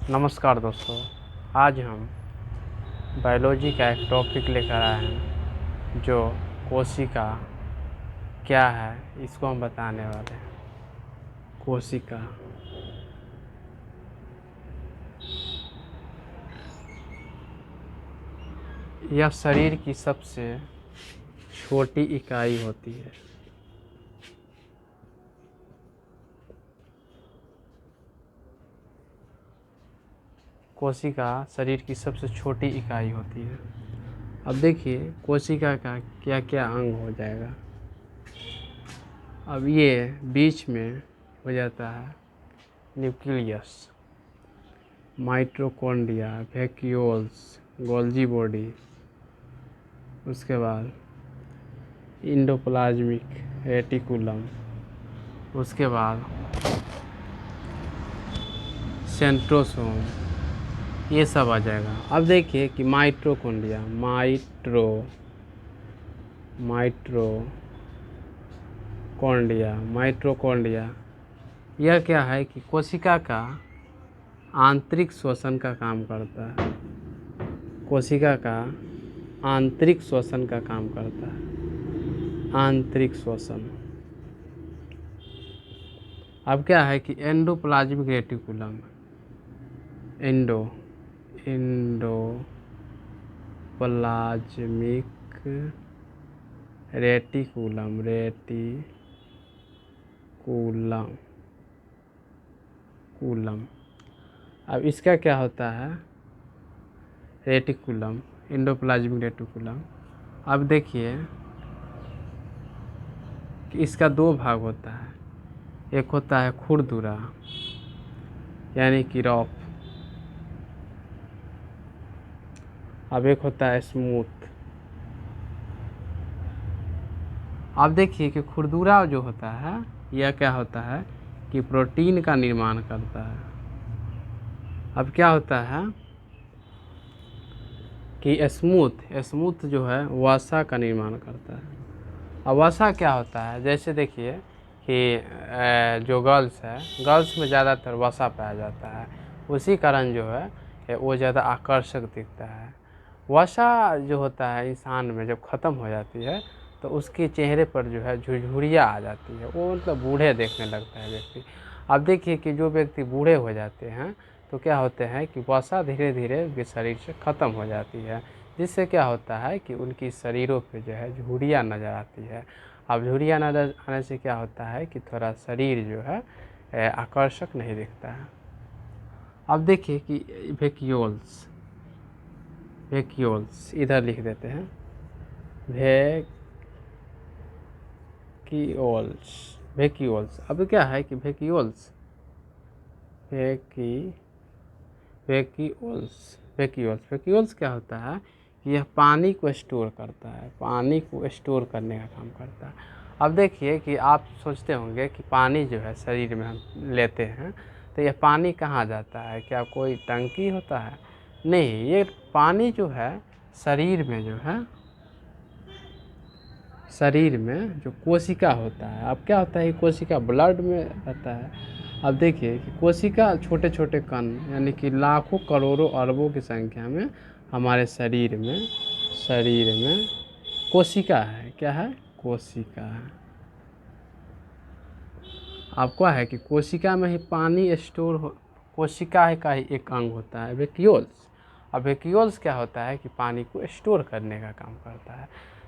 नमस्कार दोस्तों, आज हम बायोलॉजी का एक टॉपिक लेकर आए हैं जो कोशिका क्या है इसको हम बताने वाले हैं। कोशिका यह शरीर की सबसे छोटी इकाई होती है। कोशिका शरीर की सबसे छोटी इकाई होती है। अब देखिए कोशिका का क्या क्या अंग हो जाएगा। अब ये बीच में हो जाता है nucleus, mitochondria, vacuoles, Golgi body, उसके बाद इंडोप्लाज्मिक रेटिकुलम, उसके बाद सेंट्रोसोम, ये सब आ जाएगा। अब देखिए कि माइटोकॉन्ड्रिया, माइटोकॉन्ड्रिया यह क्या है कि कोशिका का आंतरिक श्वसन का काम करता है। कोशिका का आंतरिक श्वसन का काम करता है, आंतरिक श्वसन। अब क्या है कि एंडोप्लाज्मिक रेटिकुलम, एंडोप्लाज्मिक रेटिकुलम, अब इसका क्या होता है रेटिकुलम, एंडोप्लाज्मिक रेटिकुलम। अब देखिए कि इसका दो भाग होता है, एक होता है खुरदुरा यानी कि रफ, अब एक होता है स्मूथ। अब देखिए कि खुरदुरा जो होता है यह क्या होता है कि प्रोटीन का निर्माण करता है। अब क्या होता है कि स्मूथ जो है वसा का निर्माण करता है। अब वसा क्या होता है, जैसे देखिए कि जो गर्ल्स है, गर्ल्स में ज़्यादातर वसा पाया जाता है, उसी कारण जो है वो ज़्यादा आकर्षक दिखता है। वसा जो होता है इंसान में जब ख़त्म हो जाती है तो उसके चेहरे पर जो है झुरझुरियाँ आ जाती है, वो मतलब बूढ़े देखने लगता है व्यक्ति। अब देखिए कि जो व्यक्ति बूढ़े हो जाते हैं तो क्या होते हैं कि वसा धीरे धीरे उनके शरीर से ख़त्म हो जाती है, जिससे क्या होता है कि उनकी शरीरों पे जो है झुर्रियाँ नज़र आती है। अब झुर्रियाँ नज़र आने से क्या होता है कि थोड़ा शरीर जो है आकर्षक नहीं दिखता है। अब देखिए कि वैक्यूल्स इधर लिख देते हैं, वैक्यूल्स। अब क्या है कि वैक्यूल्स क्या होता है कि यह पानी को स्टोर करता है, पानी को स्टोर करने का काम करता है। अब देखिए कि आप सोचते होंगे कि पानी जो है शरीर में हम लेते हैं तो यह पानी कहाँ जाता है, क्या कोई टंकी होता है? नहीं, ये पानी जो है शरीर में जो है, शरीर में जो कोशिका होता है, अब क्या होता है कि कोशिका ब्लड में रहता है। अब देखिए कि कोशिका छोटे छोटे कण यानी कि लाखों करोड़ों अरबों की संख्या में हमारे शरीर में कोशिका है। क्या है? कोशिका है। आपको है कि कोशिका में ही पानी स्टोर हो, कोशिका का ही एक अंग होता है वैक्यूल्स। अब वैक्यूल्स क्या होता है कि पानी को स्टोर करने का काम करता है।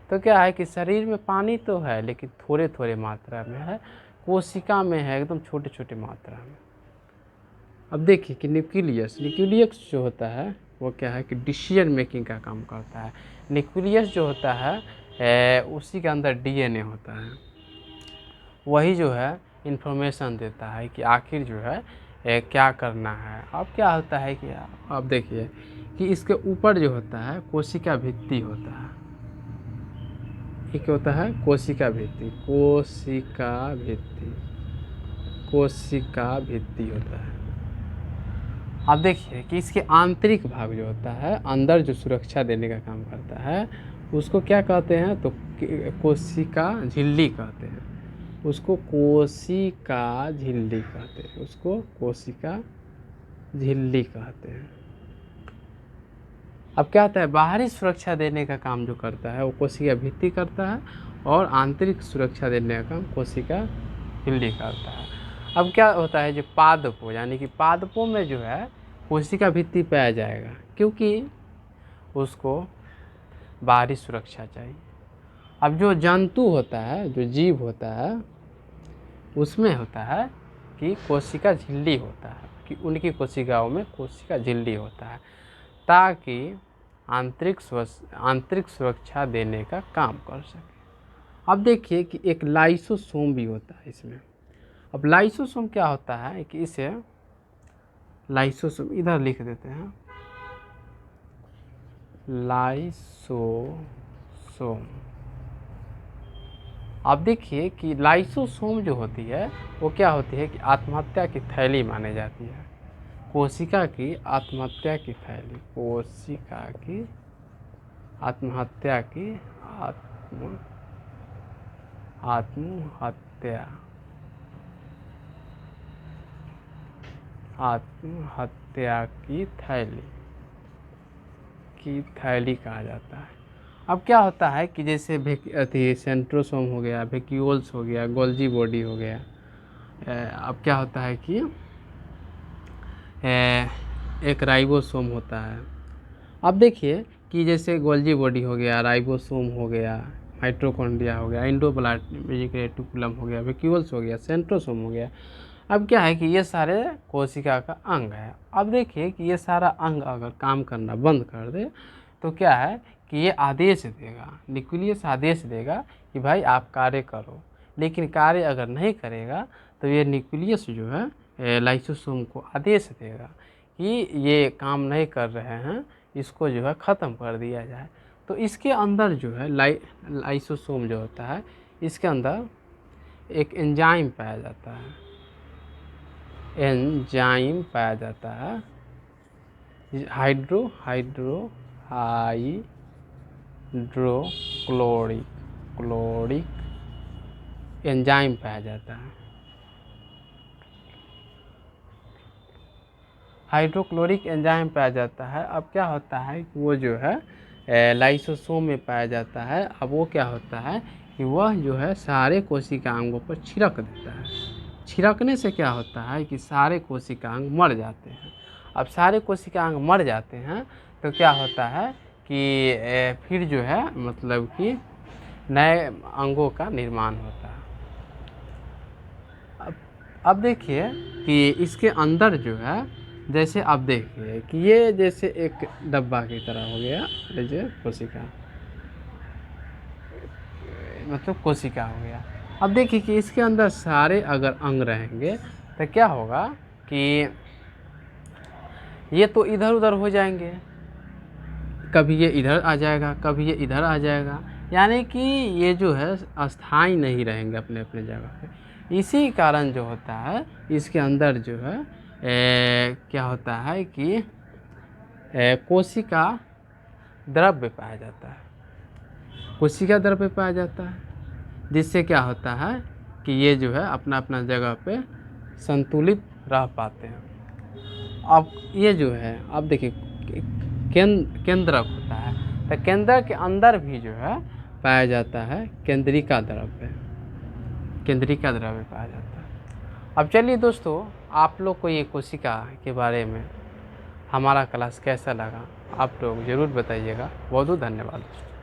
तो क्या है कि शरीर में पानी तो है लेकिन थोड़े थोड़े मात्रा में है, कोशिका में है एकदम छोटे छोटे मात्रा में। अब देखिए कि न्यूक्लियस जो होता है वो क्या है कि डिसीजन मेकिंग का काम करता है। न्यूक्लियस जो होता है उसी के अंदर डीएनए होता है, वही जो है इन्फॉर्मेशन देता है कि आखिर जो है क्या करना है। अब क्या होता है कि अब देखिए कि इसके ऊपर जो होता है कोशिका भित्ति होता है। ये क्या होता है? कोशिका भित्ति होता है। अब देखिए कि इसके आंतरिक भाग जो होता है, अंदर जो सुरक्षा देने का काम करता है, उसको क्या कहते हैं? तो कोशिका झिल्ली कहते हैं। उसको कोशिका झिल्ली कहते हैं। अब क्या होता है, बाहरी सुरक्षा देने का काम जो करता है वो कोशिका भित्ति करता है, और आंतरिक सुरक्षा देने का काम कोशिका झिल्ली करता है। अब क्या होता है, जो पादपों यानी कि पादपों में जो है कोशिका भित्ति पाया जाएगा, क्योंकि उसको बाहरी सुरक्षा चाहिए। अब जो जंतु होता है, जो जीव होता है, उसमें होता है कि कोशिका झिल्ली होता है, कि उनकी कोशिकाओं में कोशिका झिल्ली होता है, ताकि आंतरिक सुरक्षा देने का काम कर सके। अब देखिए कि एक लाइसोसोम भी होता है इसमें। अब लाइसोसोम क्या होता है कि इसे लाइसोसोम इधर लिख देते हैं, लाइसोसोम। अब देखिए कि लाइसोसोम जो होती है वो क्या होती है कि आत्महत्या की थैली मानी जाती है, कोशिका की आत्महत्या की थैली, कोशिका की आत्महत्या की आत्महत्या की थैली कहा जाता है। अब क्या होता है कि जैसे सेंट्रोसोम हो गया, वेक्यूल्स हो गया, गोल्जी बॉडी हो गया। अब क्या होता है कि एक राइबोसोम होता है। अब देखिए कि जैसे गोल्जी बॉडी हो गया, राइबोसोम हो गया, माइटोकॉन्ड्रिया हो गया, एंडोप्लाज्मिक रेटिकुलम हो गया, वेक्यूल्स हो गया, सेंट्रोसोम हो गया। अब क्या है कि ये सारे कोशिका का अंग है। अब देखिए कि ये सारा अंग अगर काम करना बंद कर दे तो क्या है कि ये आदेश देगा, न्यूक्लियस आदेश देगा कि भाई आप कार्य करो। लेकिन कार्य अगर नहीं करेगा तो ये न्यूक्लियस जो है लाइसोसोम को आदेश देगा कि ये काम नहीं कर रहे हैं, इसको जो है ख़त्म कर दिया जाए। तो इसके अंदर जो है लाइसोसोम जो होता है, इसके अंदर एक एंजाइम पाया जाता है, एंजाइम पाया जाता है, हाइड्रोक्लोरिक एंजाइम पाया जाता है। हाइड्रोक्लोरिक एंजाइम पाया जाता है। अब क्या होता है कि वो जो है लाइसोसोम में पाया जाता है। अब वो क्या होता है कि वह जो है सारे कोशिकांगों पर छिड़क देता है। छिड़कने से क्या होता है कि सारे कोशिकांग मर जाते हैं। अब सारे कोशिकांग मर जाते हैं तो क्या होता है कि फिर जो है मतलब कि नए अंगों का निर्माण होता है। अब देखिए कि इसके अंदर जो है, जैसे आप देखिए कि ये जैसे एक डब्बा की तरह हो गया, जैसे कोशिका मतलब कोशिका हो गया। अब देखिए कि इसके अंदर सारे अगर अंग रहेंगे तो क्या होगा कि ये तो इधर उधर हो जाएंगे, कभी ये इधर आ जाएगा, कभी ये इधर आ जाएगा, यानी कि ये जो है अस्थाई नहीं रहेंगे अपने अपने जगह पे। इसी कारण जो होता है इसके अंदर जो है क्या होता है कि कोशिका द्रव्य पाया जाता है, कोशिका द्रव्य पाया जाता है, जिससे क्या होता है कि ये जो है अपना अपना जगह पे संतुलित रह पाते हैं। अब ये जो है अब देखिए केंद्रक होता है, तो केंद्र के अंदर भी जो है पाया जाता है केंद्रिका द्रव्य, केंद्रिका द्रव्य पाया जाता है। अब चलिए दोस्तों, आप लोग को ये कोशिका के बारे में हमारा क्लास कैसा लगा आप लोग ज़रूर बताइएगा। बहुत बहुत धन्यवाद दोस्तों।